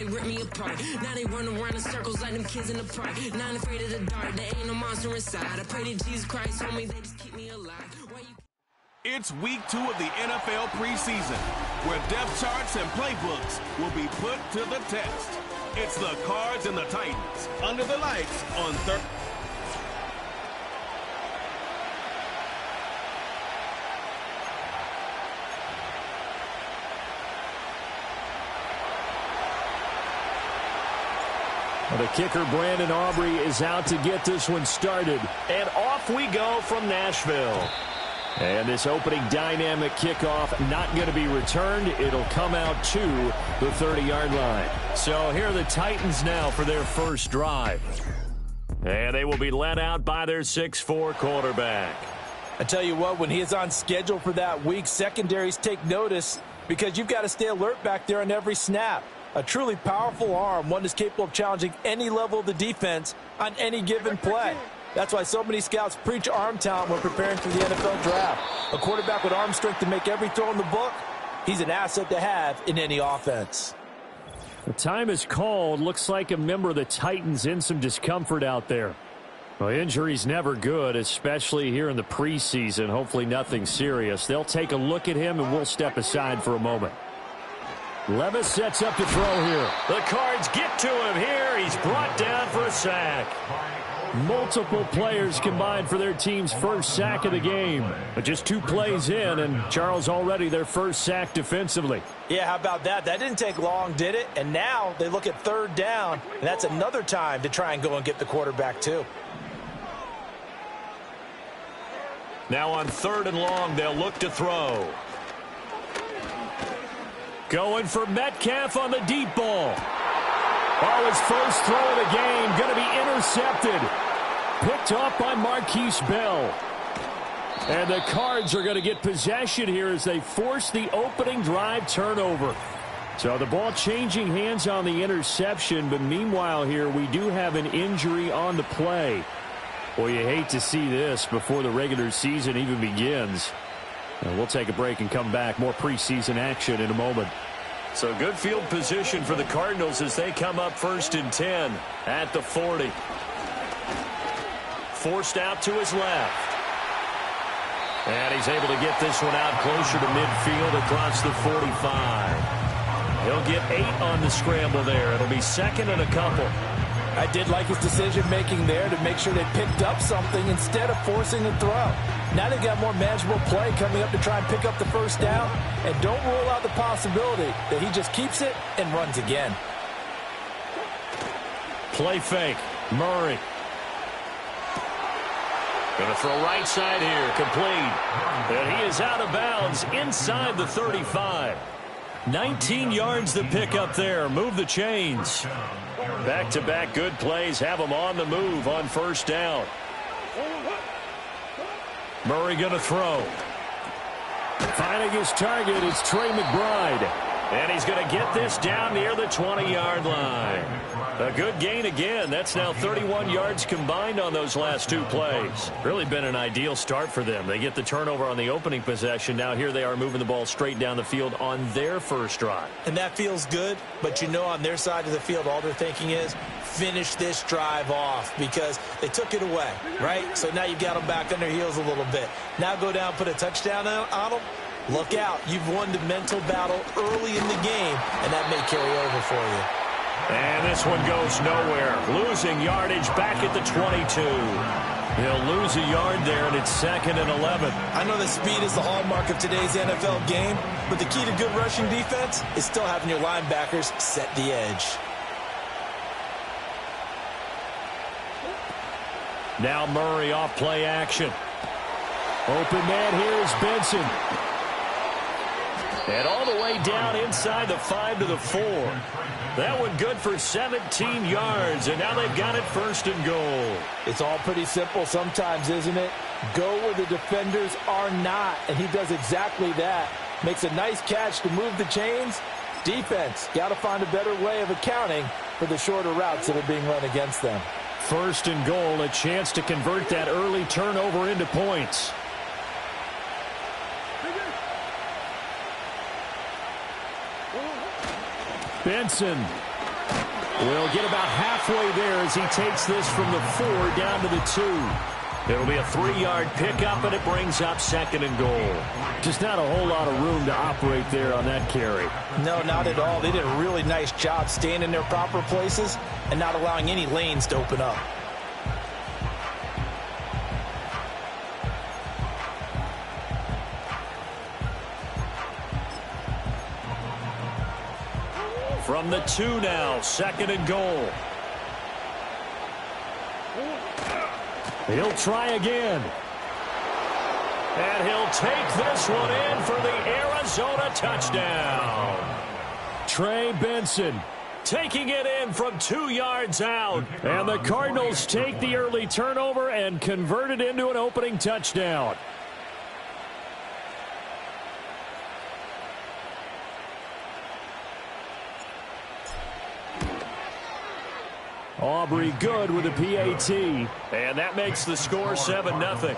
They rip me apart. Now they run around in circles like them kids in the park. Not afraid of the dark. There ain't no monster inside. I pray to Jesus Christ, homie, they just keep me alive. It's week 2 of the NFL preseason, where depth charts and playbooks will be put to the test. It's the Cards and the Titans under the lights on Thursday. The kicker, Brandon Aubrey, is out to get this one started. And off we go from Nashville. And this opening dynamic kickoff not going to be returned. It'll come out to the 30-yard line. So here are the Titans now for their first drive. And they will be led out by their 6'4" quarterback. I tell you what, when he is on schedule for that week, secondaries take notice because you've got to stay alert back there on every snap. A truly powerful arm, one that's capable of challenging any level of the defense on any given play. That's why so many scouts preach arm talent when preparing for the NFL draft. A quarterback with arm strength to make every throw in the book, he's an asset to have in any offense. The time is called. Looks like a member of the Titans in some discomfort out there. Well, injury's never good, especially here in the preseason. Hopefully nothing serious. They'll take a look at him, and we'll step aside for a moment. Levis sets up to throw here. The Cards get to him here. He's brought down for a sack. Multiple players combined for their team's first sack of the game. But just 2 plays in, and Charles already their first sack defensively. Yeah, how about that? That didn't take long, did it? And now they look at 3rd down, and that's another time to try and go and get the quarterback too. Now on 3rd and long, they'll look to throw. Going for Metcalf on the deep ball. Oh, his first throw of the game going to be intercepted. Picked off by Marquise Bell. And the Cards are going to get possession here as they force the opening drive turnover. So the ball changing hands on the interception, but meanwhile here we do have an injury on the play. Well, you hate to see this before the regular season even begins. And we'll take a break and come back. More preseason action in a moment. So good field position for the Cardinals as they come up 1st and 10 at the 40. Forced out to his left. And he's able to get this one out closer to midfield across the 45. He'll get 8 on the scramble there. It'll be 2nd and a couple. I did like his decision-making there to make sure they picked up something instead of forcing the throw. Now they've got more manageable play coming up to try and pick up the first down. And don't rule out the possibility that he just keeps it and runs again. Play fake. Murray. Going to throw right side here. Complete. And he is out of bounds inside the 35. 19 yards to pick up there. Move the chains. Back-to-back good plays have them on the move on 1st down. Murray going to throw. Finding his target is Trey McBride. And he's going to get this down near the 20-yard line. A good gain again. That's now 31 yards combined on those last 2 plays. Really been an ideal start for them. They get the turnover on the opening possession. Now here they are moving the ball straight down the field on their first drive. And that feels good, but you know on their side of the field all they're thinking is finish this drive off because they took it away, right? So now you've got them back on their heels a little bit. Now go down, put a touchdown on them. Look out. You've won the mental battle early in the game, and that may carry over for you. And this one goes nowhere. Losing yardage back at the 22. He'll lose a yard there, and it's 2nd and 11. I know that speed is the hallmark of today's NFL game, but the key to good rushing defense is still having your linebackers set the edge. Now Murray off play action. Open man here is Benson. And all the way down inside the 5 to the 4. That one good for 17 yards, and now they've got it 1st and goal. It's all pretty simple sometimes, isn't it? Go where the defenders are not, and he does exactly that. Makes a nice catch to move the chains. Defense, got to find a better way of accounting for the shorter routes that are being run against them. 1st and goal, a chance to convert that early turnover into points. Benson Will get about halfway there as he takes this from the 4 down to the 2. It'll be a 3-yard pickup, and it brings up 2nd and goal. Just not a whole lot of room to operate there on that carry. No, not at all. They did a really nice job staying in their proper places and not allowing any lanes to open up. From the 2 now, 2nd and goal. He'll try again. And he'll take this one in for the Arizona touchdown. Trey Benson taking it in from 2 yards out. And the Cardinals take the early turnover and convert it into an opening touchdown. Aubrey good with a PAT. And that makes the score 7-0.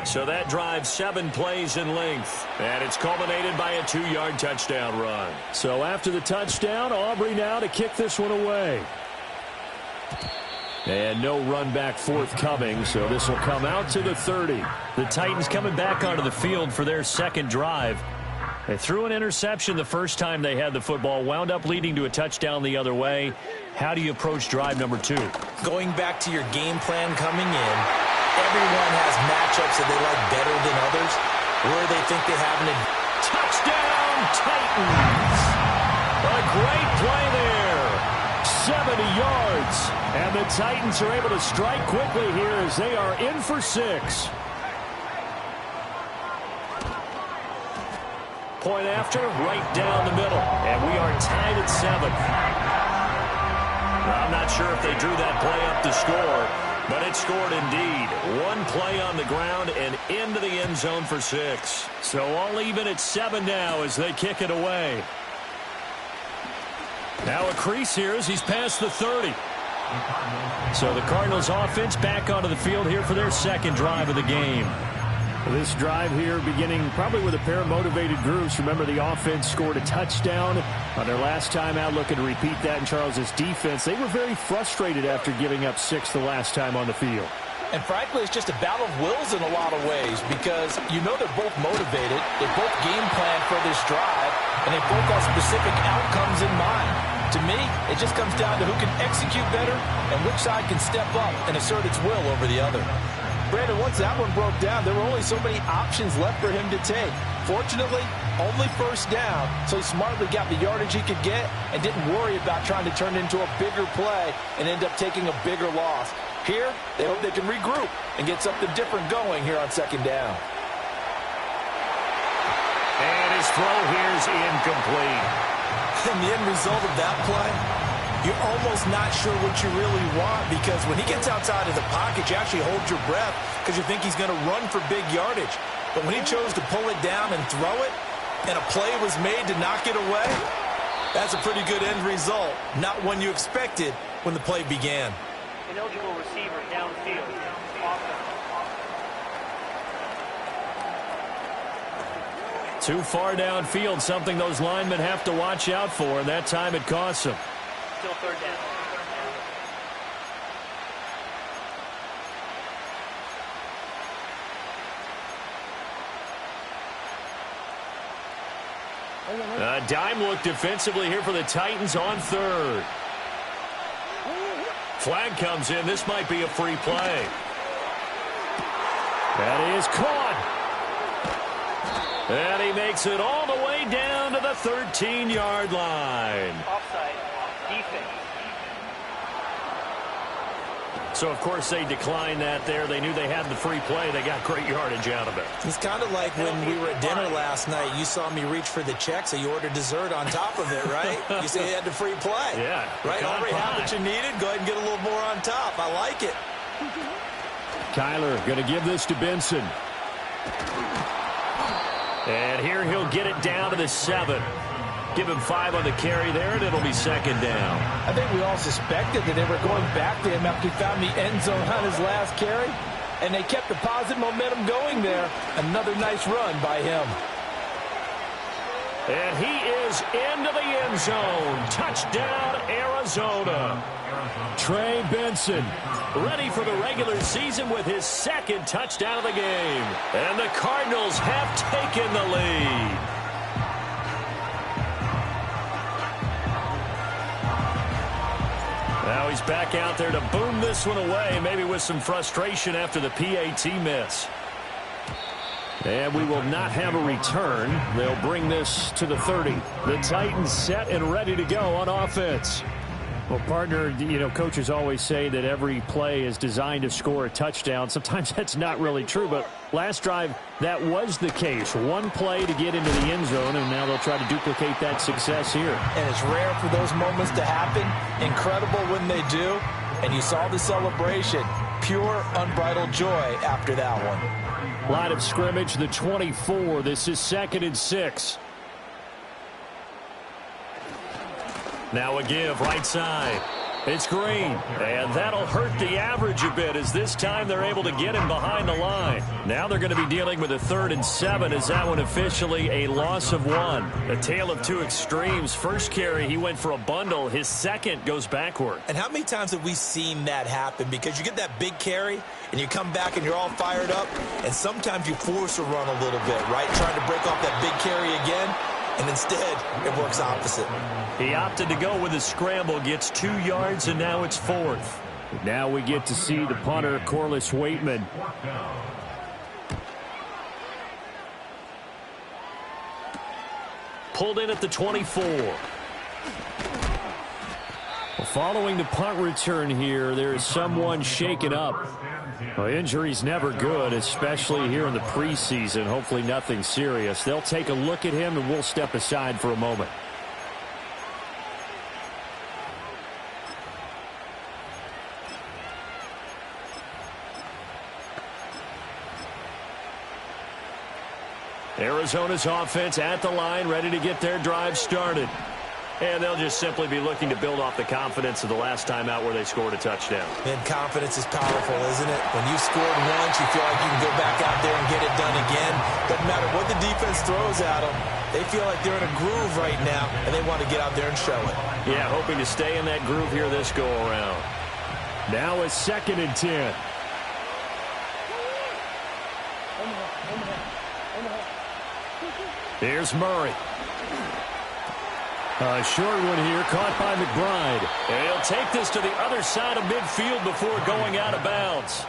So that drives 7 plays in length. And it's culminated by a 2-yard touchdown run. So after the touchdown, Aubrey now to kick this one away. And no run back forthcoming, so this will come out to the 30. The Titans coming back onto the field for their second drive. They threw an interception the first time they had the football, wound up leading to a touchdown the other way. How do you approach drive number 2? Going back to your game plan coming in, everyone has matchups that they like better than others, where they think they have an advantage. Touchdown, Titans! A great play there. 70 yards. And the Titans are able to strike quickly here as they are in for 6. Point after, right down the middle. And we are tied at 7. I'm not sure if they drew that play up to score, but it scored indeed. 1 play on the ground and into the end zone for 6. So all even at 7 now as they kick it away. Now a crease here as he's past the 30. So the Cardinals offense back onto the field here for their second drive of the game. This drive here beginning probably with a pair of motivated groups. Remember, the offense scored a touchdown on their last time out, looking to repeat that in Charles's defense. They were very frustrated after giving up 6 the last time on the field. And frankly, it's just a battle of wills in a lot of ways because you know they're both motivated. They both game plan for this drive, and they both have specific outcomes in mind. To me, it just comes down to who can execute better and which side can step up and assert its will over the other. Brandon, once that one broke down, there were only so many options left for him to take. Fortunately, only first down, so he smartly got the yardage he could get and didn't worry about trying to turn it into a bigger play and end up taking a bigger loss. Here, they hope they can regroup and get something different going here on second down. And his throw here is incomplete. And the end result of that play, you're almost not sure what you really want because when he gets outside of the pocket, you actually hold your breath because you think he's going to run for big yardage. But when he chose to pull it down and throw it, and a play was made to knock it away, that's a pretty good end result. Not one you expected when the play began. Ineligible receiver downfield. Too far downfield, something those linemen have to watch out for, and that time it costs them. Still third down. A dime look defensively here for the Titans on third. Flag comes in. This might be a free play. That is caught. And he makes it all the way down to the 13-yard line. Offside. Defense. So, of course, they declined that there. They knew they had the free play. They got great yardage out of it. It's kind of like when we were at dinner last night. You saw me reach for the check, so you ordered dessert on top of it, right? You say you had the free play. Yeah. Right? Already had what you needed. Go ahead and get a little more on top. I like it. Kyler going to give this to Benson. And here he'll get it down to the 7. Give him 5 on the carry there, and it'll be second down. I think we all suspected that they were going back to him after he found the end zone on his last carry, and they kept the positive momentum going there. Another nice run by him. And he is into the end zone. Touchdown, Arizona. Trey Benson ready for the regular season with his second touchdown of the game. And the Cardinals have taken the lead. Now he's back out there to boom this one away, maybe with some frustration after the PAT miss. And we will not have a return. They'll bring this to the 30. The Titans set and ready to go on offense. Well, partner, you know, coaches always say that every play is designed to score a touchdown. Sometimes that's not really true, but last drive, that was the case. One play to get into the end zone, and now they'll try to duplicate that success here. And it's rare for those moments to happen. Incredible when they do. And you saw the celebration. Pure, unbridled joy after that one. Line of scrimmage, the 24. This is 2nd and 6. Now a give, right side. It's Green, and that'll hurt the average a bit as this time they're able to get him behind the line. Now they're going to be dealing with a 3rd and 7 as that one officially a loss of 1. A tale of two extremes. First carry, he went for a bundle. His second goes backward. And how many times have we seen that happen? Because you get that big carry, and you come back and you're all fired up, and sometimes you force a run a little bit, right? Trying to break off that big carry again, and instead it works opposite. He opted to go with a scramble, gets 2 yards, and now it's 4th. Now we get to see the punter, Corliss Waitman. Pulled in at the 24. Well, following the punt return here, there is someone shaken up. Well, injury's never good, especially here in the preseason. Hopefully nothing serious. They'll take a look at him, and we'll step aside for a moment. Arizona's offense at the line, ready to get their drive started. And they'll just simply be looking to build off the confidence of the last time out where they scored a touchdown. And confidence is powerful, isn't it? When you scored once, you feel like you can go back out there and get it done again. Doesn't matter what the defense throws at them. They feel like they're in a groove right now, and they want to get out there and show it. Yeah, hoping to stay in that groove here this go-around. Now it's 2nd and 10. Here's Murray. A short one here, caught by McBride. And he'll take this to the other side of midfield before going out of bounds.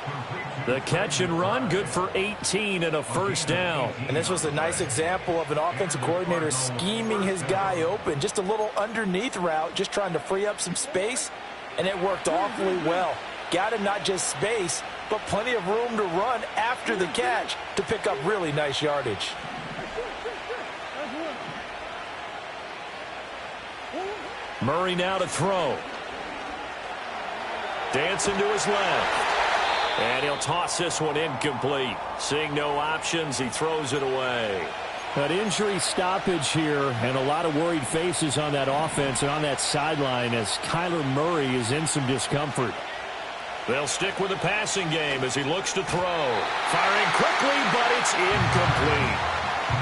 The catch and run, good for 18 and a first down. And this was a nice example of an offensive coordinator scheming his guy open. Just a little underneath route, just trying to free up some space, and it worked awfully well. Got him not just space, but plenty of room to run after the catch to pick up really nice yardage. Murray now to throw. Dancing to his left. And he'll toss this one incomplete. Seeing no options, he throws it away. An injury stoppage here and a lot of worried faces on that offense and on that sideline as Kyler Murray is in some discomfort. They'll stick with the passing game as he looks to throw. Firing quickly, but it's incomplete.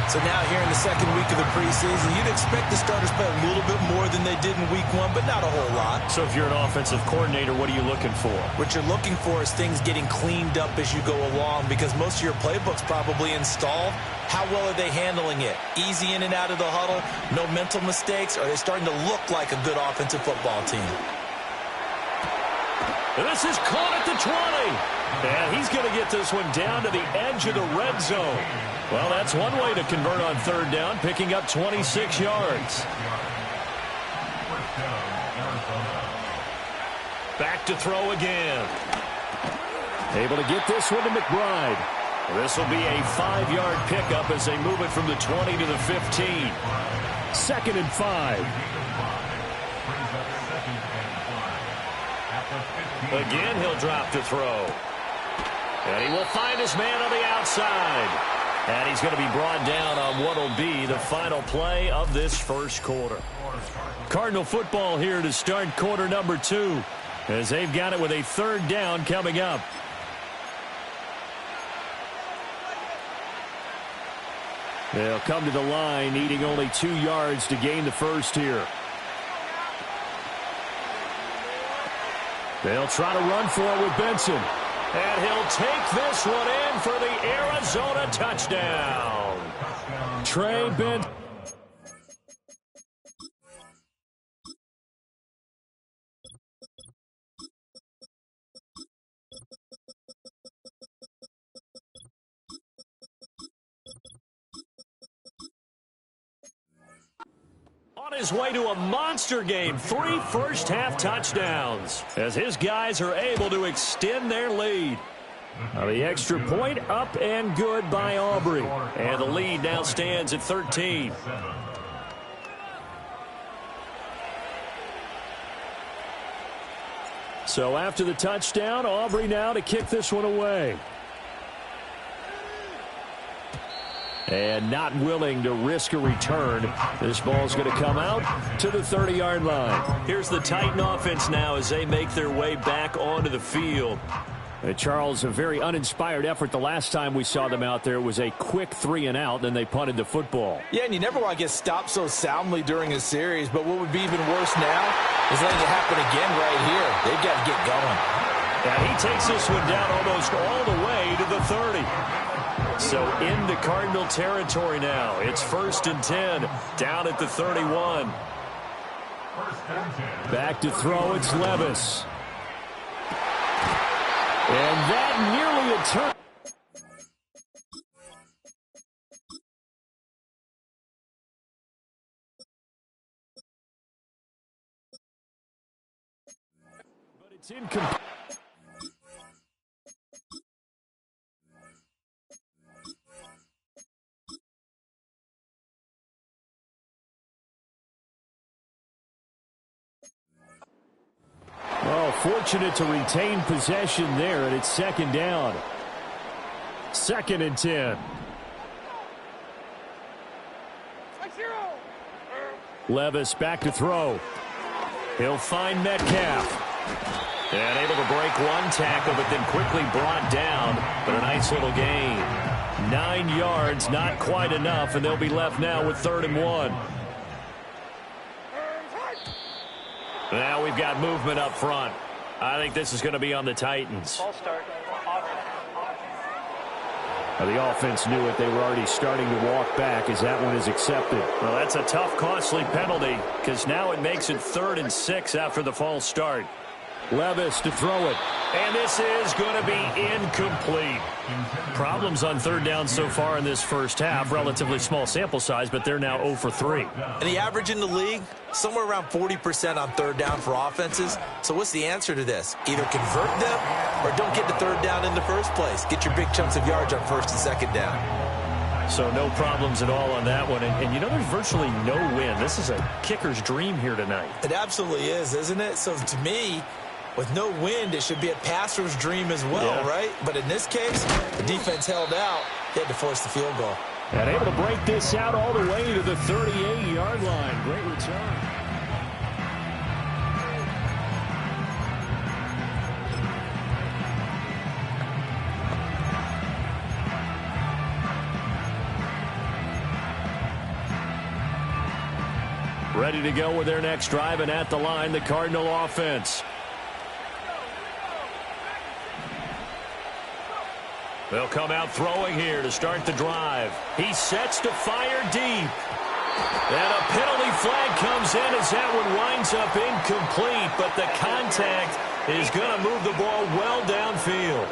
So now here in the second week of the preseason, you'd expect the starters play a little bit more than they did in week 1, but not a whole lot. So if you're an offensive coordinator, what are you looking for? What you're looking for is things getting cleaned up as you go along because most of your playbook's probably installed. How well are they handling it? Easy in and out of the huddle? No mental mistakes? Are they starting to look like a good offensive football team? And this is caught at the 20. And he's going to get this one down to the edge of the red zone. Well, that's one way to convert on 3rd down, picking up 26 yards. Back to throw again. Able to get this one to McBride. This will be a 5-yard pickup as they move it from the 20 to the 15. 2nd and 5. Again, he'll drop to throw. And he will find his man on the outside. And he's going to be brought down on what will be the final play of this first quarter. Cardinal football here to start quarter number 2 as they've got it with a 3rd down coming up. They'll come to the line, needing only 2 yards to gain the first here. They'll try to run for it with Benson. And he'll take this one in for the Arizona touchdown. Trey Benson. On his way to a monster game, 3 first-half touchdowns, as his guys are able to extend their lead. The extra point up and good by Aubrey, and the lead now stands at 13. So after the touchdown, Aubrey now to kick this one away. And not willing to risk a return. This ball's going to come out to the 30-yard line. Here's the Titan offense now as they make their way back onto the field. Charles, a very uninspired effort the last time we saw them out there. It was a quick 3-and-out, then they punted the football. Yeah, and you never want to get stopped so soundly during a series, but what would be even worse now is letting it happen again right here. They've got to get going. And he takes this one down almost all the way to the 30. So into Cardinal territory now. It's 1st and 10, down at the 31. Back to throw, it's Levis. And that nearly a turn. But it's incomplete. Oh, fortunate to retain possession there, and it's 2nd down. 2nd and 10. Levis back to throw. He'll find Metcalf. And able to break one tackle, but then quickly brought down. But a nice little gain. 9 yards, not quite enough, and they'll be left now with 3rd and 1. Now we've got movement up front. I think this is going to be on the Titans. Ball start. The offense knew it. They were already starting to walk back as that one is accepted. Well, that's a tough, costly penalty because now it makes it 3rd and 6 after the false start. Levis to throw it. And this is going to be incomplete. Problems on 3rd down so far in this first half. Relatively small sample size, but they're now 0 for 3. And the average in the league, somewhere around 40% on 3rd down for offenses. So what's the answer to this? Either convert them or don't get to 3rd down in the first place. Get your big chunks of yards on 1st and 2nd down. So no problems at all on that one. And you know, there's virtually no win. This is a kicker's dream here tonight. It absolutely is, isn't it? So to me, with no wind, it should be a passer's dream as well, right? But in this case, the defense held out. They had to force the field goal. And able to break this out all the way to the 38-yard line. Great return. Ready to go with their next drive, and at the line, the Cardinal offense. They'll come out throwing here to start the drive. He sets to fire deep. And a penalty flag comes in as that one winds up incomplete, but the contact is going to move the ball well downfield.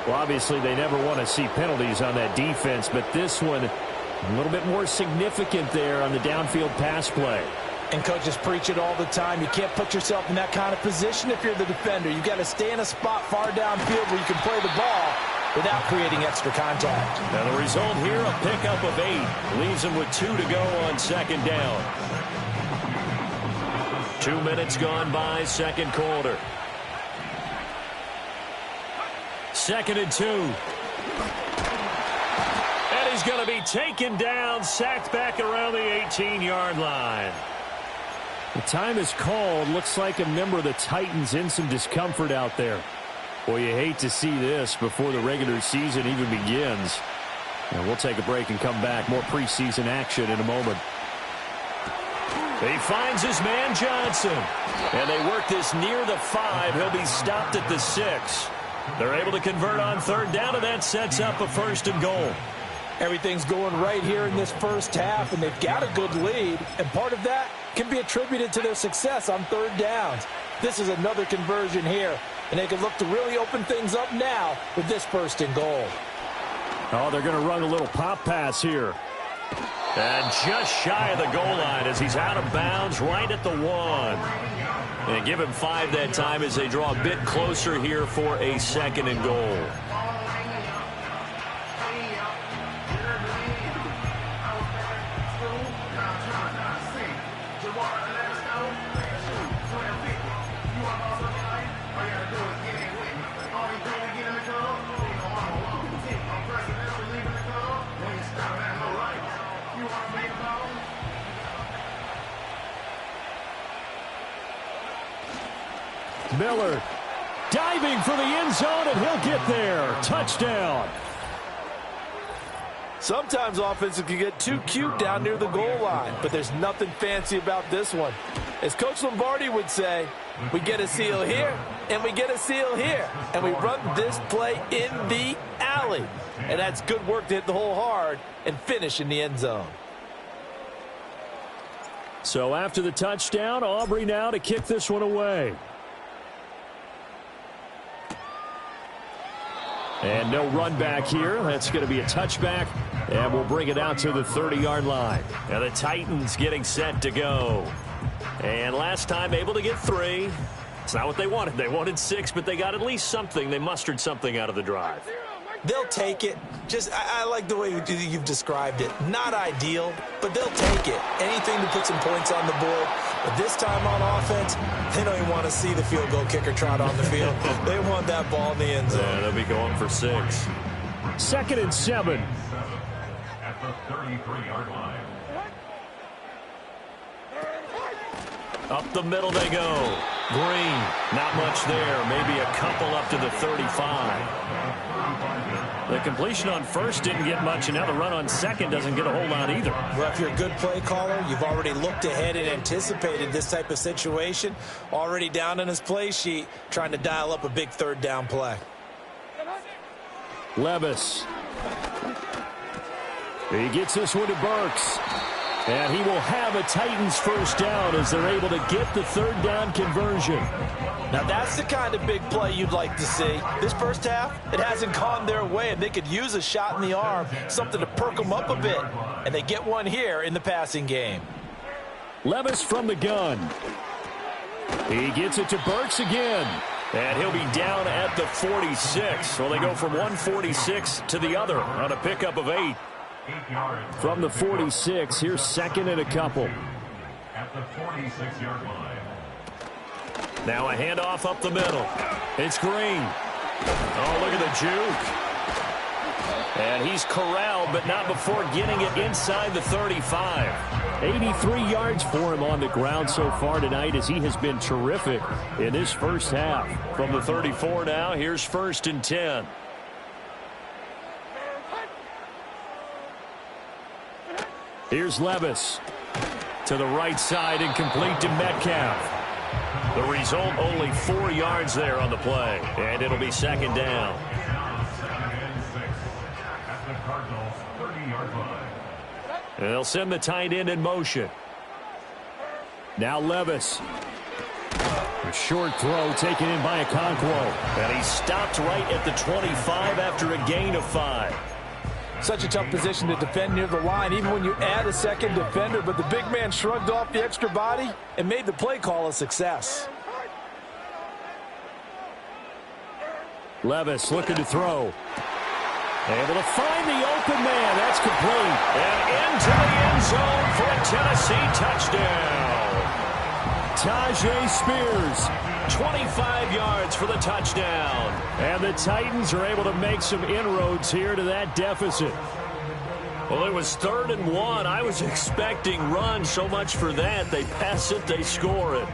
Well, obviously, they never want to see penalties on that defense, but this one a little bit more significant there on the downfield pass play. And coaches preach it all the time. You can't put yourself in that kind of position if you're the defender. You've got to stay in a spot far downfield where you can play the ball without creating extra contact. Now the result here, a pickup of 8. Leaves them with 2 to go on 2nd down. 2 minutes gone by, 2nd quarter. 2nd and 2. And he's going to be taken down, sacked back around the 18-yard line. The time is called. Looks like a member of the Titans in some discomfort out there. Boy, you hate to see this before the regular season even begins. And we'll take a break and come back. More preseason action in a moment. He finds his man Johnson. And they work this near the 5. He'll be stopped at the 6. They're able to convert on third down, and that sets up a 1st and goal. Everything's going right here in this first half, and they've got a good lead. And part of that can be attributed to their success on third downs. This is another conversion here, and they can look to really open things up now with this 1st and goal. Oh, they're going to run a little pop pass here. And just shy of the goal line as he's out of bounds right at the 1. And give him 5 that time as they draw a bit closer here for a 2nd and goal. Miller diving for the end zone, and he'll get there. Touchdown. Sometimes offenses can get too cute down near the goal line, but there's nothing fancy about this one. As Coach Lombardi would say, we get a seal here, and we get a seal here, and we run this play in the alley. And that's good work to hit the hole hard and finish in the end zone. So after the touchdown, Aubrey now to kick this one away. And no run back here. That's going to be a touchback. And we'll bring it out to the 30-yard line. And the Titans getting set to go. And last time able to get 3. It's not what they wanted. They wanted 6, but they got at least something. They mustered something out of the drive. They'll take it. I like the way you've described it. Not ideal, but they'll take it. Anything to put some points on the board. But this time on offense, they don't even want to see the field goal kicker trot on the field. They want that ball in the end zone. Yeah, they'll be going for 6. 2nd and 7. At the 33-yard line. Up the middle they go. Green, not much there. Maybe a couple up to the 35. The completion on 1st didn't get much, and now the run on 2nd doesn't get a whole lot either. Well, if you're a good play caller, you've already looked ahead and anticipated this type of situation. Already down in his play sheet, trying to dial up a big 3rd down play. Levis. He gets this one to Burks. And he will have a Titans 1st down as they're able to get the 3rd down conversion. Now that's the kind of big play you'd like to see. This first half, it hasn't gone their way, and they could use a shot in the arm, something to perk them up a bit. And they get one here in the passing game. Levis from the gun. He gets it to Burks again. And he'll be down at the 46. So they go from 146 to the other on a pickup of 8. From the 46, here's 2nd and a couple. At the 46-yard line. Now a handoff up the middle. It's Green. Oh, look at the juke. And he's corralled, but not before getting it inside the 35. 83 yards for him on the ground so far tonight as he has been terrific in this first half. From the 34 now, here's 1st and 10. Here's Levis to the right side and complete to Metcalf. The result, only 4 yards there on the play, and it'll be 2nd down. At the Cardinals' 30-yard line. And they'll send the tight end in motion. Now Levis. A short throw taken in by Okonkwo. And he's stopped right at the 25 after a gain of 5. Such a tough position to defend near the line, even when you add a 2nd defender. But the big man shrugged off the extra body and made the play call a success. Levis looking to throw. Able to find the open man. That's complete. And into the end zone for a Tennessee touchdown. Tyjae Spears, 25 yards for the touchdown. And the Titans are able to make some inroads here to that deficit. Well, it was 3rd and 1. I was expecting run, so much for that. They pass it, they score it.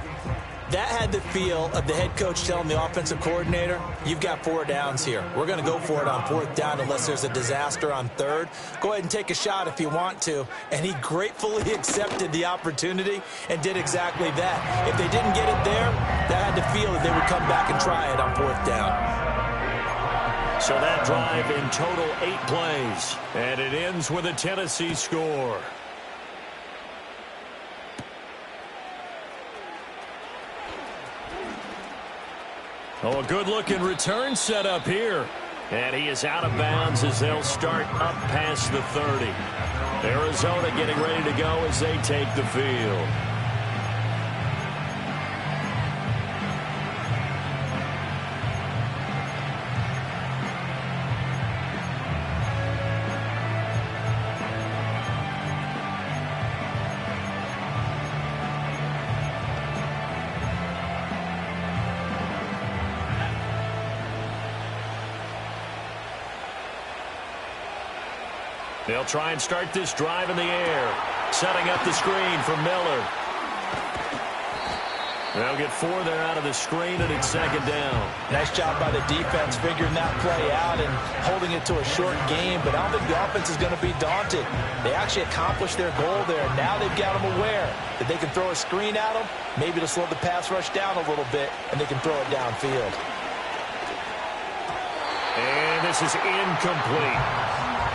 That had the feel of the head coach telling the offensive coordinator, you've got 4 downs here. We're going to go for it on 4th down unless there's a disaster on 3rd. Go ahead and take a shot if you want to. And he gratefully accepted the opportunity and did exactly that. If they didn't get it there, that had the feel that they would come back and try it on 4th down. So that drive in total 8 plays. And it ends with a Tennessee score. Oh, a good-looking return set up here. And he is out of bounds as they'll start up past the 30. Arizona getting ready to go as they take the field. They'll try and start this drive in the air. Setting up the screen for Miller. They'll get 4 there out of the screen, and it's 2nd down. Nice job by the defense figuring that play out and holding it to a short game, but I don't think the offense is going to be daunted. They actually accomplished their goal there. Now they've got them aware that they can throw a screen at them, maybe to slow the pass rush down a little bit, and they can throw it downfield. And this is incomplete.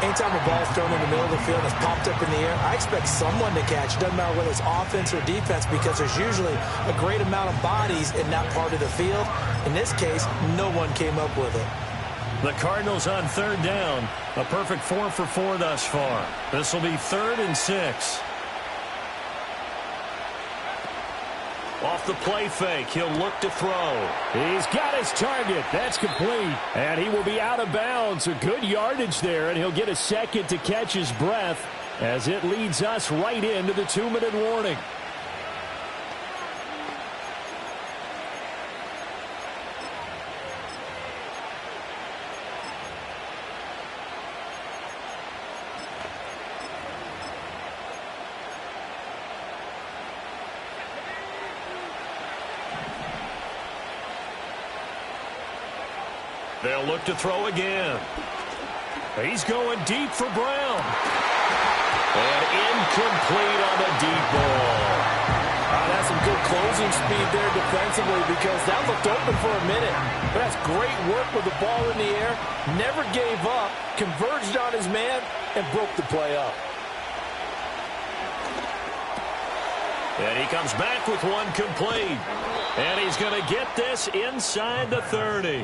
Anytime a ball is thrown in the middle of the field and it's popped up in the air, I expect someone to catch. It doesn't matter whether it's offense or defense because there's usually a great amount of bodies in that part of the field. In this case, no one came up with it. The Cardinals on 3rd down. A perfect 4 for 4 thus far. This will be 3rd and 6. Off the play fake, he'll look to throw. He's got his target. That's complete. And he will be out of bounds. A good yardage there, and he'll get a second to catch his breath as it leads us right into the 2-minute warning. They'll look to throw again. He's going deep for Brown. And incomplete on the deep ball. That's some good closing speed there defensively because that looked open for a minute. But that's great work with the ball in the air. Never gave up, converged on his man, and broke the play up. And he comes back with one complete. And he's going to get this inside the 30.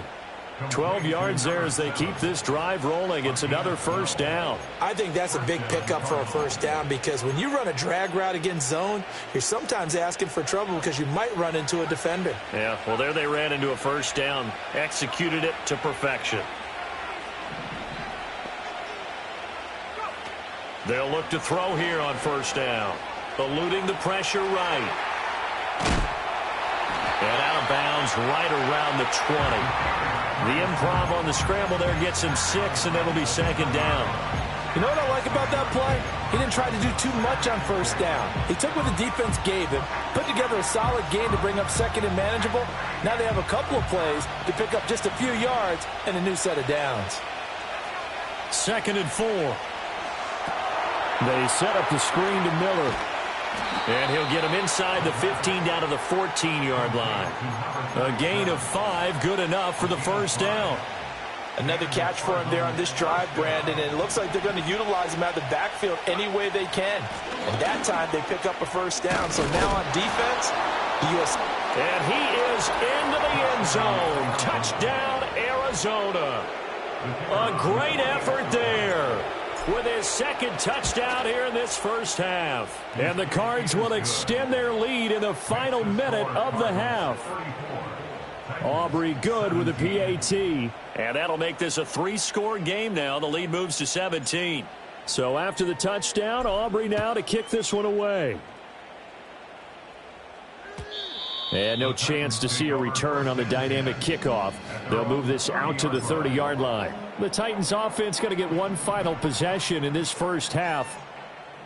12 yards there as they keep this drive rolling. It's another 1st down. I think that's a big pickup for a 1st down because when you run a drag route against zone, you're sometimes asking for trouble because you might run into a defender. Yeah, well, there they ran into a 1st down. Executed it to perfection. They'll look to throw here on 1st down. Eluding the pressure right. And out of bounds right around the 20. The improv on the scramble there gets him 6, and it'll be 2nd down. You know what I like about that play? He didn't try to do too much on 1st down. He took what the defense gave him, put together a solid game to bring up 2nd and manageable. Now they have a couple of plays to pick up just a few yards and a new set of downs. 2nd and 4. They set up the screen to Miller. And he'll get him inside the 15 down to the 14-yard line. A gain of 5, good enough for the 1st down. Another catch for him there on this drive, Brandon, and it looks like they're going to utilize him out of the backfield any way they can. And that time they pick up a 1st down. So now on defense, the U.S. And he is into the end zone. Touchdown, Arizona. A great effort there with his 2nd touchdown here in this 1st half. And the Cards will extend their lead in the final minute of the half. Aubrey good with a PAT. And that'll make this a 3-score game now. The lead moves to 17. So after the touchdown, Aubrey now to kick this one away. And no chance to see a return on the dynamic kickoff. They'll move this out to the 30-yard line. The Titans offense going to get one final possession in this 1st half.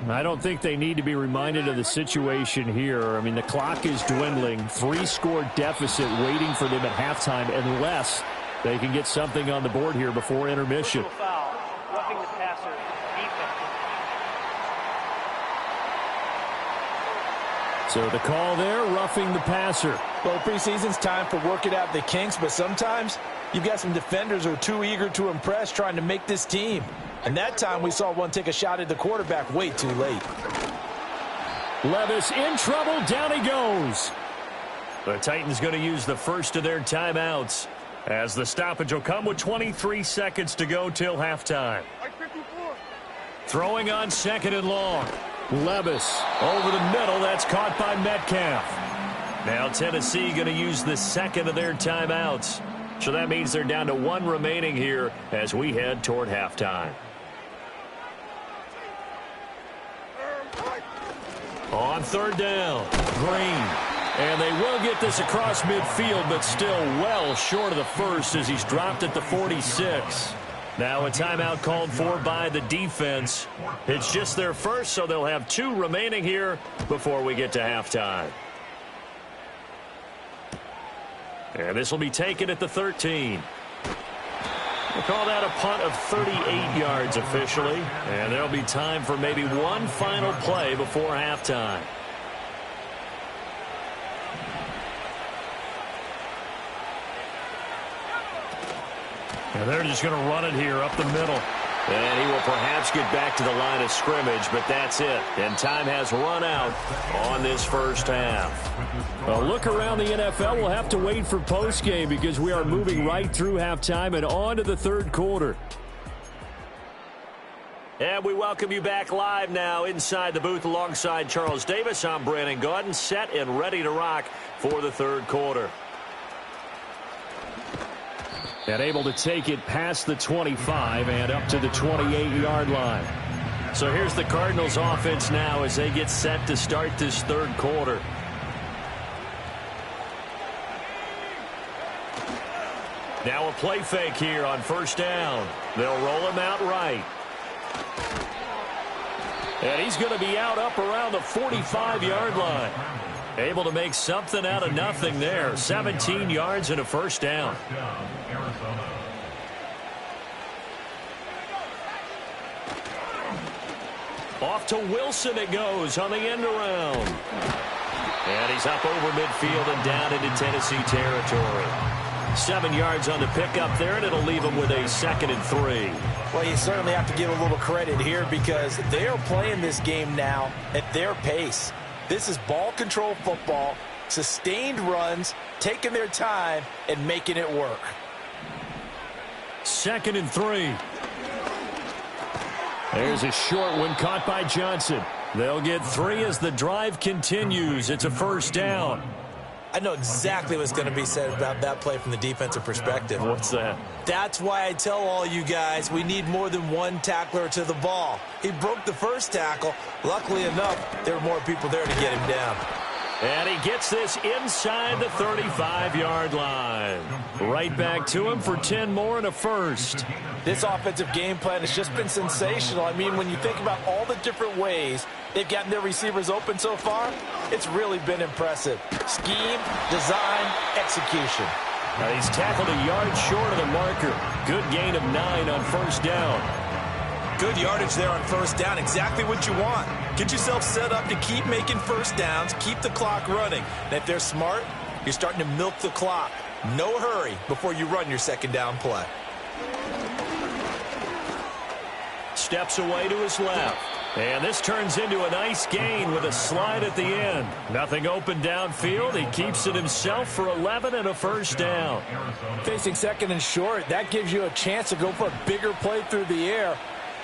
I don't think they need to be reminded of the situation here. I mean, the clock is dwindling. 3-score deficit waiting for them at halftime unless they can get something on the board here before intermission. Foul, roughing the passer, defense. So the call there, roughing the passer. Well, preseason's time for working out the kinks, but sometimes you've got some defenders who are too eager to impress trying to make this team. And that time we saw one take a shot at the quarterback way too late. Levis in trouble. Down he goes. The Titans going to use the first of their timeouts as the stoppage will come with 23 seconds to go till halftime. Throwing on 2nd and long. Levis over the middle. That's caught by Metcalf. Now Tennessee going to use the second of their timeouts. So that means they're down to 1 remaining here as we head toward halftime. On 3rd down, Green. And they will get this across midfield, but still well short of the first as he's dropped at the 46. Now a timeout called for by the defense. It's just their first, so they'll have 2 remaining here before we get to halftime. And this will be taken at the 13. We'll call that a punt of 38 yards officially. And there'll be time for maybe one final play before halftime. And they're just going to run it here up the middle. And he will perhaps get back to the line of scrimmage, but that's it. And time has run out on this first half. A look around the NFL. We'll have to wait for postgame because we are moving right through halftime and on to the 3rd quarter. And we welcome you back live now inside the booth alongside Charles Davis. I'm Brandon Gaudin, set and ready to rock for the 3rd quarter. And able to take it past the 25 and up to the 28-yard line. So here's the Cardinals offense now as they get set to start this 3rd quarter. Now a play fake here on 1st down. They'll roll him out right. And he's going to be out up around the 45-yard line. Able to make something out of nothing there. 17 yards and a 1st down. Off to Wilson it goes on the end around. And he's up over midfield and down into Tennessee territory. 7 yards on the pickup there, and it'll leave him with a 2nd and 3. Well, you certainly have to give a little credit here because they are playing this game now at their pace. This is ball control football, sustained runs, taking their time, and making it work. 2nd and 3. There's a short one caught by Johnson. They'll get 3 as the drive continues. It's a 1st down. I know exactly what's going to be said about that play from the defensive perspective. What's that? That's why I tell all you guys we need more than one tackler to the ball. He broke the first tackle. Luckily enough, there were more people there to get him down. And he gets this inside the 35-yard line. Right back to him for 10 more and a 1st. This offensive game plan has just been sensational. I mean, when you think about all the different ways they've gotten their receivers open so far, it's really been impressive. Scheme, design, execution. Now he's tackled a yard short of the marker. Good gain of 9 on 1st down. Good yardage there on 1st down. Exactly what you want. Get yourself set up to keep making 1st downs, keep the clock running. And if they're smart, you're starting to milk the clock. No hurry before you run your 2nd down play. Steps away to his left. And this turns into a nice gain with a slide at the end. Nothing open downfield. He keeps it himself for 11 and a 1st down. Facing 2nd and short, that gives you a chance to go for a bigger play through the air.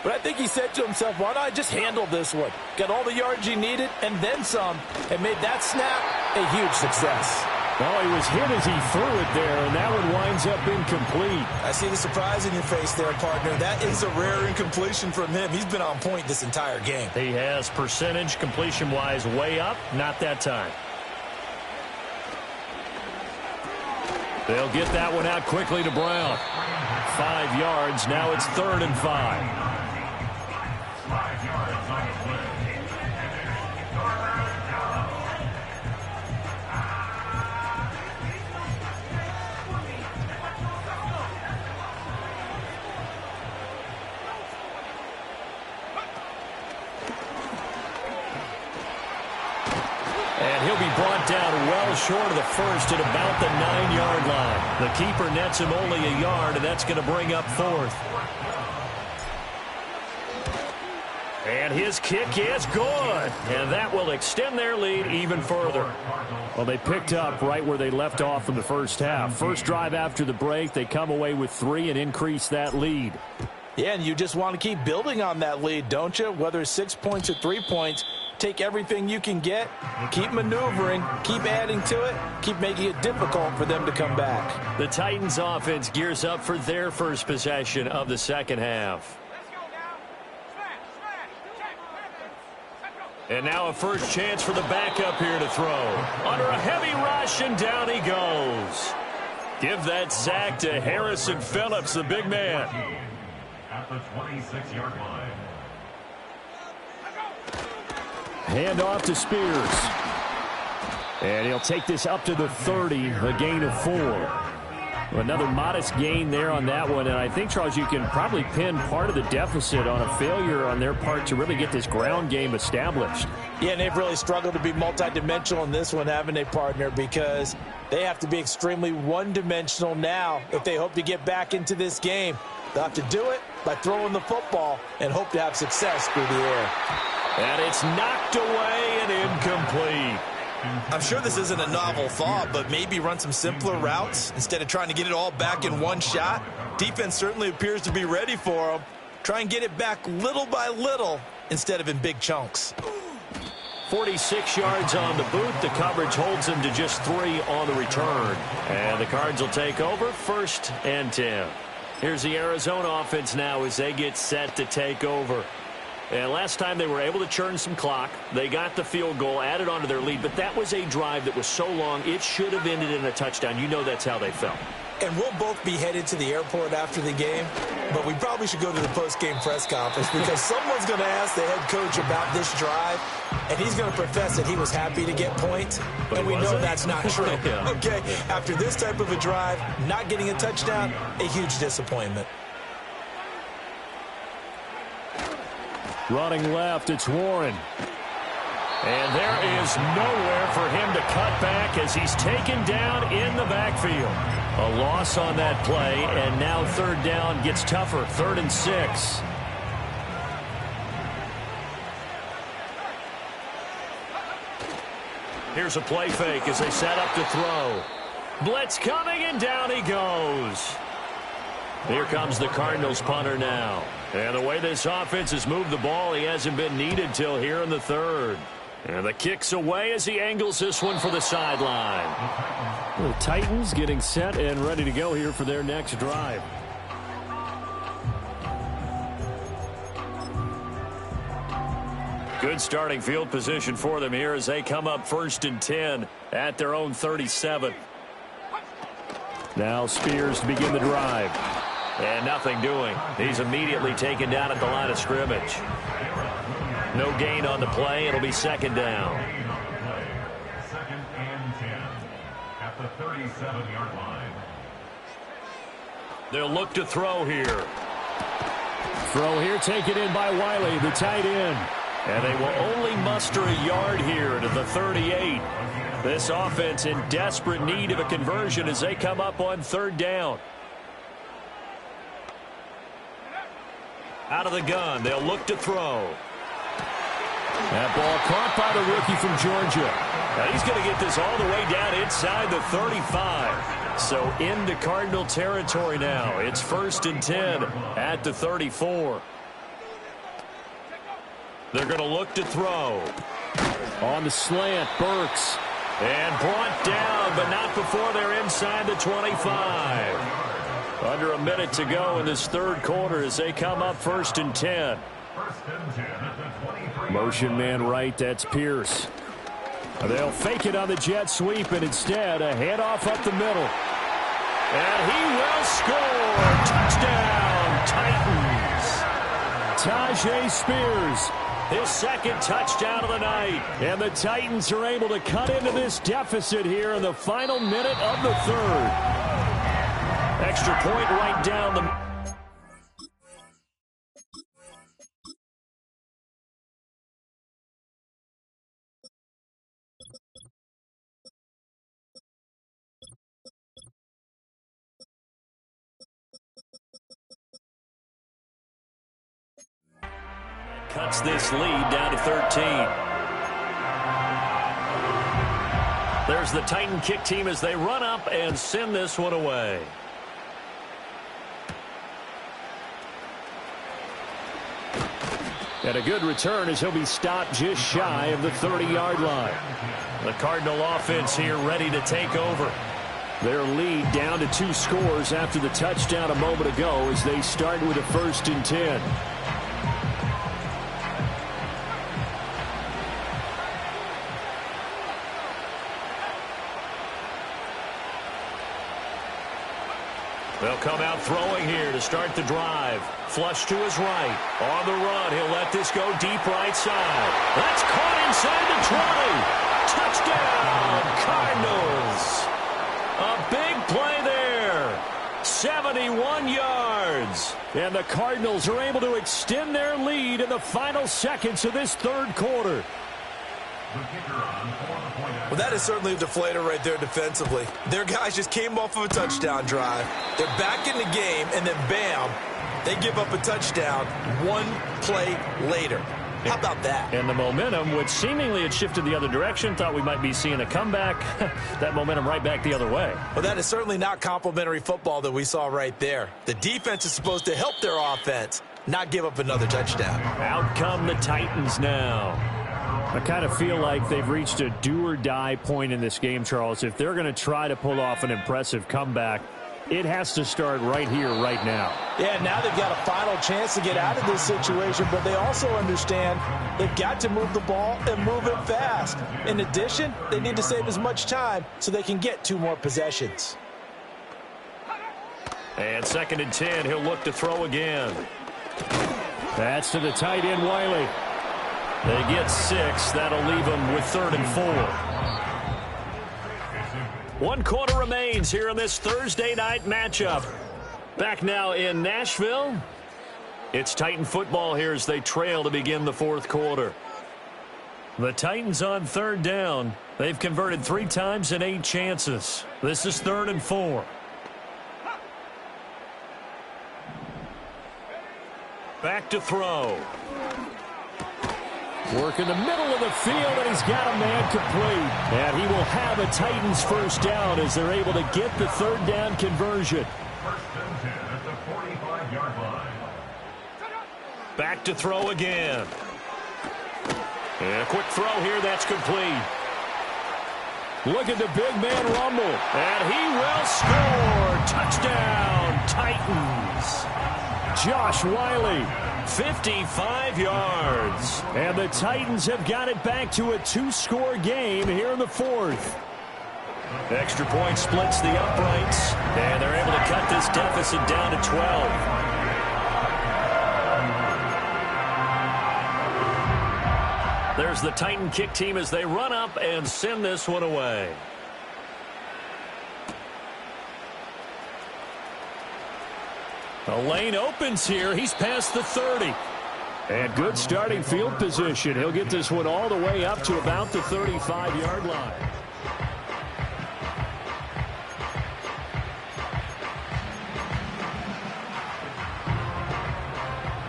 But I think he said to himself, why don't I just handle this one? Got all the yards he needed and then some, and made that snap a huge success. Well, he was hit as he threw it there, and that one winds up incomplete. I see the surprise in your face there, partner. That is a rare incompletion from him. He's been on point this entire game. He has percentage completion-wise way up, not that time. They'll get that one out quickly to Brown. 5 yards, now it's 3rd and 5. 5 yards on the play. short of the first at about the 9-yard line. The keeper nets him only a yard, and that's going to bring up fourth. And his kick is good. And that will extend their lead even further. Well, they picked up right where they left off in the first half. First drive after the break, they come away with 3 and increase that lead. Yeah, and you just want to keep building on that lead, don't you? Whether it's 6 points or 3 points, take everything you can get, keep maneuvering, keep adding to it, keep making it difficult for them to come back. The Titans offense gears up for their first possession of the second half. And now a first chance for the backup here to throw. Under a heavy rush, and down he goes. Give that sack to Harrison Phillips, the big man. At the 26-yard line. Hand off to Spears. And he'll take this up to the 30, a gain of 4. Another modest gain there on that one, and I think, Charles, you can probably pin part of the deficit on a failure on their part to really get this ground game established. Yeah, and they've really struggled to be multidimensional in this one, haven't they, partner? Because they have to be extremely one-dimensional now if they hope to get back into this game. They'll have to do it by throwing the football and hope to have success through the air. And it's knocked away and incomplete. I'm sure this isn't a novel thought, but maybe run some simpler routes instead of trying to get it all back in one shot. Defense certainly appears to be ready for them. Try and get it back little by little instead of in big chunks. 46 yards on the boot. The coverage holds him to just 3 on the return. And the Cards will take over, 1st and 10. Here's the Arizona offense now as they get set to take over. And last time they were able to churn some clock. They got the field goal, added on to their lead, but that was a drive that was so long, it should have ended in a touchdown. You know that's how they felt. And we'll both be headed to the airport after the game, but we probably should go to the post-game press conference because someone's going to ask the head coach about this drive, and he's going to profess that he was happy to get points, and we know that's not true. Yeah. Okay, after this type of a drive, not getting a touchdown, a huge disappointment. Running left, it's Warren. And there is nowhere for him to cut back as he's taken down in the backfield. A loss on that play, and now 3rd down gets tougher, 3rd and 6. Here's a play fake as they set up to throw. Blitz coming, and down he goes. Here comes the Cardinals punter now. And the way this offense has moved the ball, he hasn't been needed till here in the 3rd. And the kick's away as he angles this one for the sideline. The Titans getting set and ready to go here for their next drive. Good starting field position for them here as they come up 1st and 10 at their own 37. Now Spears to begin the drive. And nothing doing. He's immediately taken down at the line of scrimmage. No gain on the play. It'll be 2nd down. 2nd and 10 at the 37-yard line. They'll look to throw here. Throw here taken in by Wiley, the tight end. And they will only muster a yard here to the 38. This offense in desperate need of a conversion as they come up on 3rd down. Out of the gun, they'll look to throw. That ball caught by the rookie from Georgia. Now he's going to get this all the way down inside the 35. So into Cardinal territory now. It's 1st and 10 at the 34. They're going to look to throw. On the slant, Burks. And brought down, but not before they're inside the 25. Under a minute to go in this 3rd quarter as they come up 1st and 10. 1st and 10 at the 23. Motion man right, that's Pierce. They'll fake it on the jet sweep, and instead a handoff up the middle. And he will score. Touchdown, Titans. Tyjae Spears, his 2nd touchdown of the night. And the Titans are able to cut into this deficit here in the final minute of the 3rd. Extra point right down the Cuts this lead down to 13. There's the Titan kick team as they run up and send this one away. And a good return as he'll be stopped just shy of the 30-yard line. The Cardinal offense here ready to take over. Their lead down to 2 scores after the touchdown a moment ago as they start with a 1st and 10. They'll come out throwing here to start the drive. Flush to his right. On the run, he'll let this go deep right side. That's caught inside the 20. Touchdown, Cardinals. A big play there. 71 yards. And the Cardinals are able to extend their lead in the final seconds of this 3rd quarter. Well, that is certainly a deflator right there defensively. Their guys just came off of a touchdown drive. They're back in the game, and then bam, they give up a touchdown 1 play later. How about that? And the momentum, which seemingly had shifted the other direction, thought we might be seeing a comeback. That momentum right back the other way. Well, that is certainly not complimentary football that we saw right there. The defense is supposed to help their offense, not give up another touchdown. Out come the Titans now. I kind of feel like they've reached a do-or-die point in this game, Charles. If they're going to try to pull off an impressive comeback, it has to start right here, right now. Yeah, now they've got a final chance to get out of this situation, but they also understand they've got to move the ball and move it fast. In addition, they need to save as much time so they can get 2 more possessions. And 2nd and 10, he'll look to throw again. That's to the tight end, Wiley. They get 6. That'll leave them with 3rd and 4. 1 quarter remains here in this Thursday night matchup. Back now in Nashville. It's Titan football here as they trail to begin the 4th quarter. The Titans on 3rd down. They've converted 3 times in 8 chances. This is 3rd and 4. Back to throw. Work in the middle of the field, and he's got a man complete. And he will have a Titans 1st down as they're able to get the 3rd down conversion. 1st and 10 at the 45-yard line. Back to throw again. And a quick throw here, that's complete. Look at the big man rumble. And he will score. Touchdown, Titans. Josh Wiley. 55 yards. And the Titans have got it back to a 2-score game here in the 4th. Extra point splits the uprights. And they're able to cut this deficit down to 12. There's the Titan kick team as they run up and send this one away. The lane opens here. He's past the 30. And good starting field position. He'll get this one all the way up to about the 35-yard line.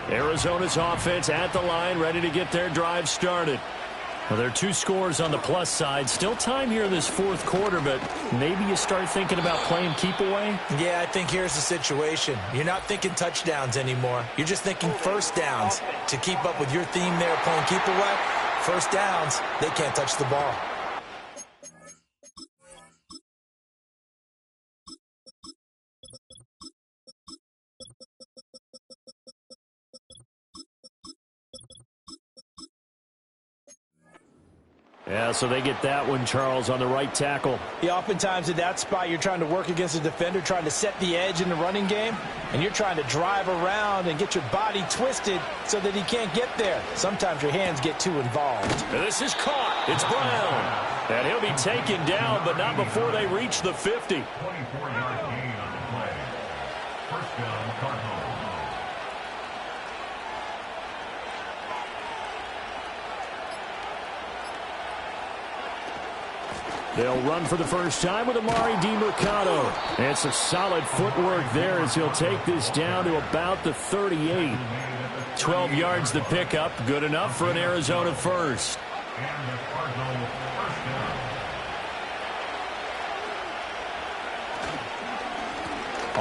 Arizona's offense at the line, ready to get their drive started. Well, there are 2 scores on the plus side. Still time here in this 4th quarter, but maybe you start thinking about playing keep away? Yeah, I think here's the situation. You're not thinking touchdowns anymore. You're just thinking 1st downs. To keep up with your theme there, playing keep away, 1st downs, they can't touch the ball. Yeah, so they get that one, Charles, on the right tackle. Yeah, oftentimes in that spot, you're trying to work against a defender, trying to set the edge in the running game, and you're trying to drive around and get your body twisted so that he can't get there. Sometimes your hands get too involved. And this is caught. It's Brown. And he'll be taken down, but not before they reach the 50. 24-yard gain on the play. 1st down, Cardinals. They'll run for the first time with Amari DiMercato. And it's a solid footwork there as he'll take this down to about the 38. 12 yards the pickup. Good enough for an Arizona first. And the Cardinals first down.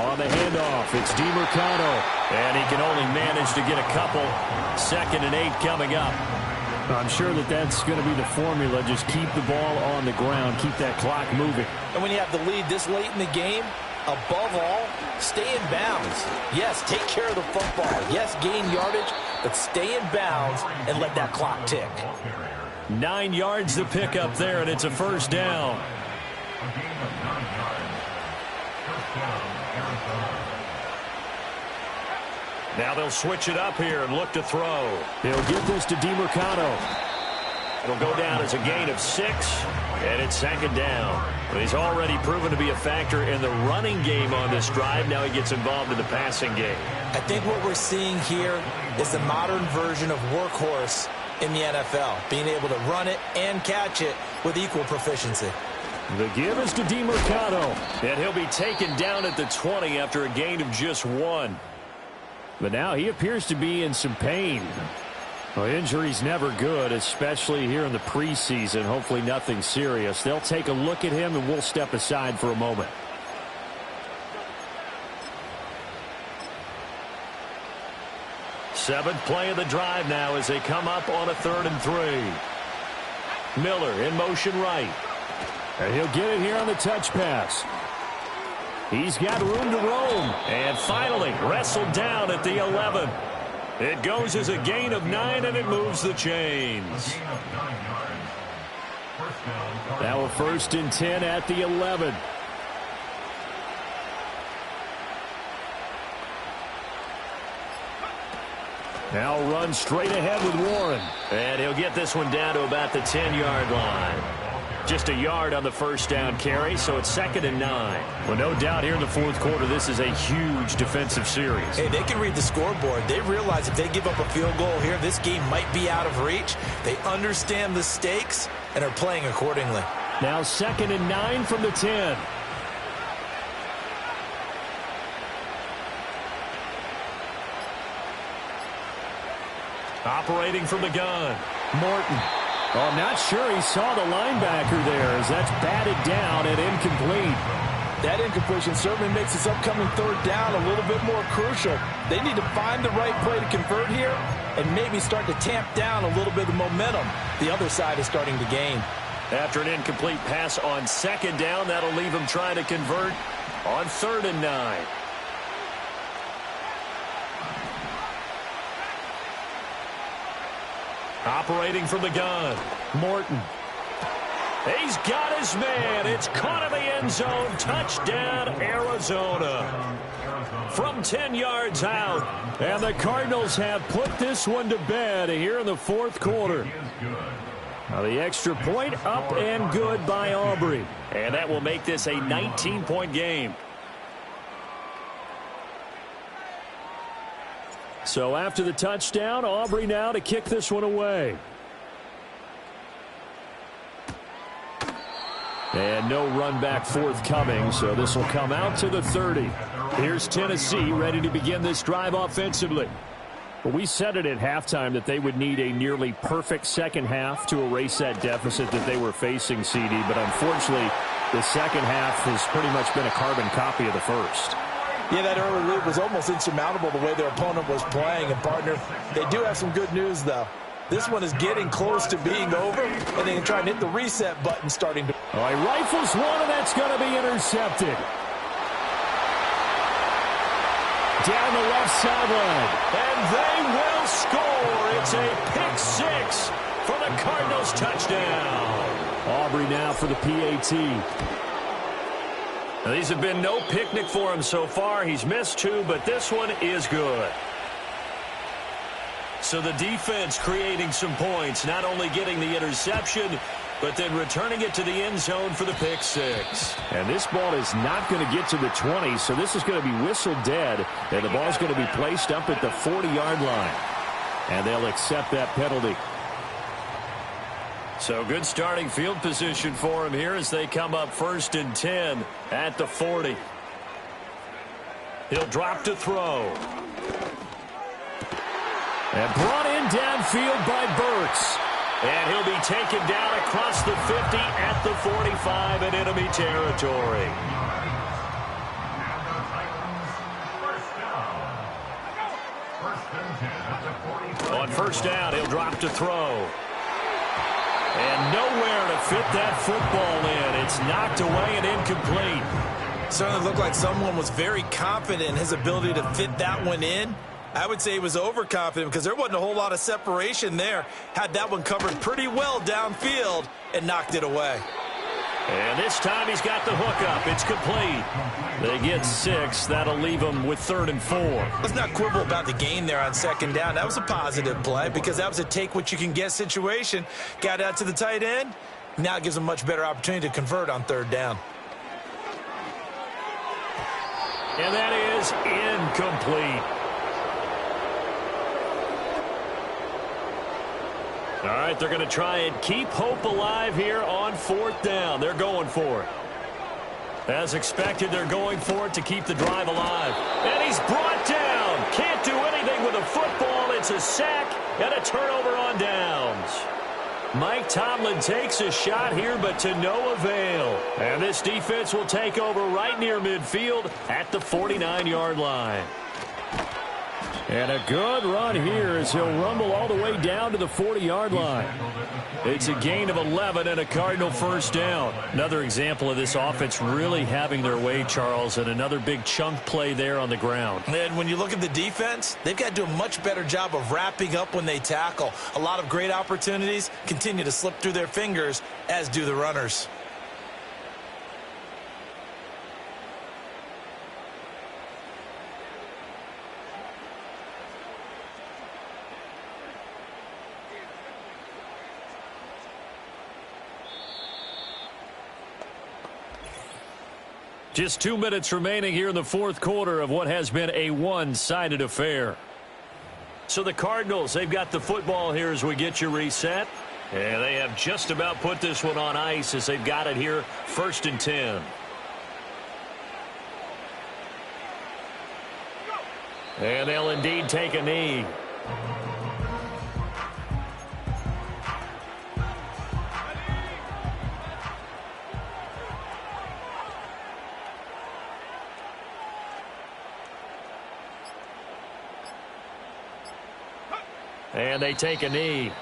On the handoff, it's DiMercato. And he can only manage to get a couple. 2nd and 8 coming up. I'm sure that that's going to be the formula. Just keep the ball on the ground. Keep that clock moving. And when you have the lead this late in the game, above all, stay in bounds. Yes, take care of the football. Yes, gain yardage, but stay in bounds and let that clock tick. 9 yards to pick up there, and it's a first down. A gain of 9 yards. First down, Arizona. Now they'll switch it up here and look to throw. He'll get this to DiMercato. It'll go down as a gain of 6, and it's 2nd down. But he's already proven to be a factor in the running game on this drive. Now he gets involved in the passing game. I think what we're seeing here is the modern version of workhorse in the NFL, being able to run it and catch it with equal proficiency. The give is to DiMercato, and he'll be taken down at the 20 after a gain of just 1. But now he appears to be in some pain. Well, injury's never good, especially here in the preseason. Hopefully nothing serious. They'll take a look at him, and we'll step aside for a moment. Seventh play of the drive now as they come up on a 3rd and 3. Miller in motion right. And he'll get it here on the touch pass. He's got room to roam. And finally wrestled down at the 11. It goes as a gain of 9, and it moves the chains. Now a 1st and 10 at the 11. Now run straight ahead with Warren. And he'll get this one down to about the 10-yard line. Just a yard on the first down carry, so it's 2nd and 9. Well, no doubt here in the 4th quarter, this is a huge defensive series. Hey, they can read the scoreboard. They realize if they give up a field goal here, this game might be out of reach. They understand the stakes and are playing accordingly. Now 2nd and 9 from the 10. Operating from the gun, Morton. Oh, I'm not sure he saw the linebacker there as that's batted down and incomplete. That incompletion certainly makes this upcoming 3rd down a little bit more crucial. They need to find the right play to convert here and maybe start to tamp down a little bit of momentum. The other side is starting to gain. After an incomplete pass on 2nd down, that'll leave him trying to convert on 3rd and 9. Operating from the gun, Morton. He's got his man. It's caught in the end zone. Touchdown, Arizona. From 10 yards out. And the Cardinals have put this one to bed here in the 4th quarter. Now the extra point up and good by Aubrey. And that will make this a 19-point game. So after the touchdown, Aubrey now to kick this one away. And no run back forthcoming, so this will come out to the 30. Here's Tennessee ready to begin this drive offensively. Well, we said it at halftime that they would need a nearly perfect second half to erase that deficit that they were facing, CD. But unfortunately, the second half has pretty much been a carbon copy of the first. Yeah, that early lead was almost insurmountable the way their opponent was playing. And, partner, they do have some good news, though. This one is getting close to being over, and they can try and hit the reset button starting to. All right, rifles one, and that's going to be intercepted. Down the left sideline. And they will score. It's a pick 6 for the Cardinals touchdown. Aubrey now for the PAT. Now, these have been no picnic for him so far. He's missed 2, but this one is good. So the defense creating some points, not only getting the interception, but then returning it to the end zone for the pick 6. And this ball is not going to get to the 20, so this is going to be whistled dead, and the ball's going to be placed up at the 40-yard line. And they'll accept that penalty. So good starting field position for him here as they come up 1st and 10 at the 40. He'll drop to throw. And brought in downfield by Burks. And he'll be taken down across the 50 at the 45 in enemy territory. On 1st down, he'll drop to throw. And nowhere to fit that football in. It's knocked away and incomplete. Certainly looked like someone was very confident in his ability to fit that one in. I would say he was overconfident because there wasn't a whole lot of separation there. Had that one covered pretty well downfield and knocked it away. And this time he's got the hook up. It's complete. They get 6. That'll leave them with 3rd and 4. Let's not quibble about the gain there on 2nd down. That was a positive play because that was a take-what-you-can-get situation. Got out to the tight end. Now it gives them a much better opportunity to convert on 3rd down. And that is incomplete. All right, they're going to try and keep hope alive here on 4th down. They're going for it. As expected, they're going for it to keep the drive alive. And he's brought down. Can't do anything with a football. It's a sack and a turnover on downs. Mike Tomlin takes a shot here, but to no avail. And this defense will take over right near midfield at the 49-yard line. And a good run here as he'll rumble all the way down to the 40-yard line. It's a gain of 11 and a Cardinal 1st down. Another example of this offense really having their way, Charles, and another big chunk play there on the ground. And when you look at the defense, they've got to do a much better job of wrapping up when they tackle. A lot of great opportunities continue to slip through their fingers, as do the runners. Just 2 minutes remaining here in the 4th quarter of what has been a one-sided affair. So the Cardinals, they've got the football here as we get you reset. And they have just about put this one on ice as they've got it here 1st and 10. And they'll indeed take a knee. And they take a knee.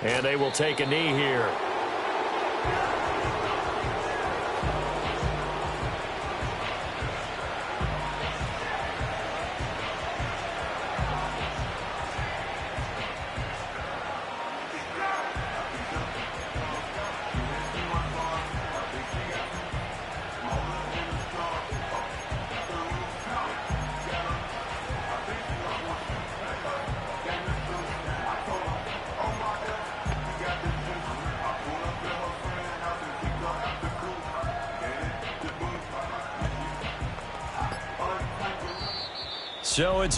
And they will take a knee here. So it's